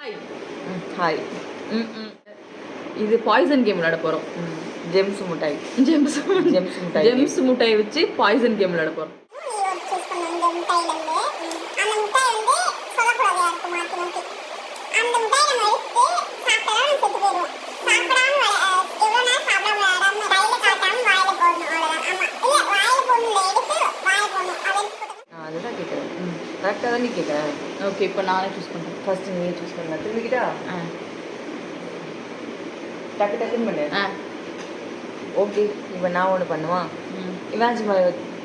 Hi. இது poison game விளையாட போறோம். ஜெம்ஸ் முட்டாய். ஜெம்ஸ் முட்டாய். ஜெம்ஸ் முட்டாய் வச்சு பாய்சன் கேம் விளையாட போறோம். அதுதான் கேட்குறேன். கரெக்டாக தான் நீ கேட்குறேன். ஓகே, இப்போ நானே சூஸ் பண்ணுறேன். ஃபர்ஸ்ட் நீ சூஸ் பண்ண திரும்பிக்கிட்டா டக்கு டக்குன்னு பண்ணு. ஓகே, இப்போ நான் ஒன்று பண்ணுவான். இவான்ஸ்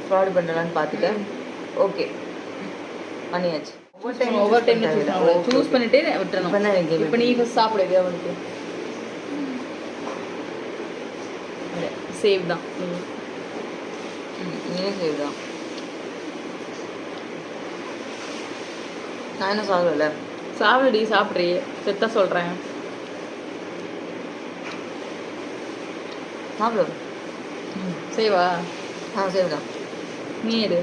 ஃப்ராட் பண்ணலான்னு பார்த்துட்டேன். ஓகே, பண்ணியாச்சு. ஒவ்வொரு டைம் சூஸ் பண்ணிட்டே விட்டுறணும். இப்போ நீ ஃபர்ஸ்ட் சாப்பிடுது அவனுக்கு சேவ் தான். நீயே சேவ் தான். நான் என்ன சாப்பிடல. சாப்பிடுடி, சாப்பிட்றீ செத்தா சொல்கிறேன். சாப்பிடு. சேவா? சேவ் தான். நீ எடு.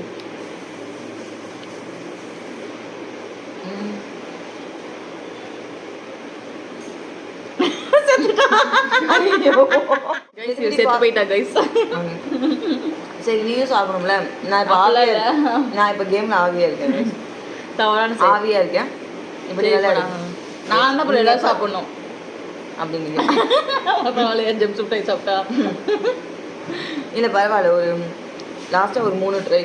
செத்து போயிட்டா கைஸ். சரி, நீயும் சாப்பிடணும்ல. நான் இப்போ கேம்ல ஆவியா இருக்கேன். தவறான ஆவியா இருக்கேன். இப்படி நான் தான் எல்லாரும் சாப்பிடணும் அப்படிங்கிறீங்க. ஜெம்ஸ் முட்டாய் சாப்பிட்டா இல்லை பரவாயில்ல. ஒரு லாஸ்ட்டாக ஒரு 3 ட்ரை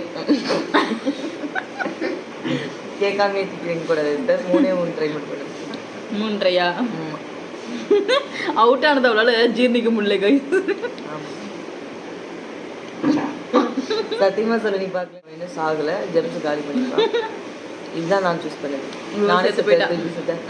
கேட்காமே கூடாது. 3 ட்ரை மட்டும் பண்ணு. 3 ட்ரையா? அவுட் ஆனது அவளால ஜீர்ணிக்க முடியல கைஸ். சத்தியமா சொல்ல, நீ பார்க்கல இன்னும் சாகலை. ஜெம்ஸ் காலி பண்ணிக்கலாம். இதுதான் நான் சூஸ் பண்ணது. நானே செத்து போயிட்டேன்.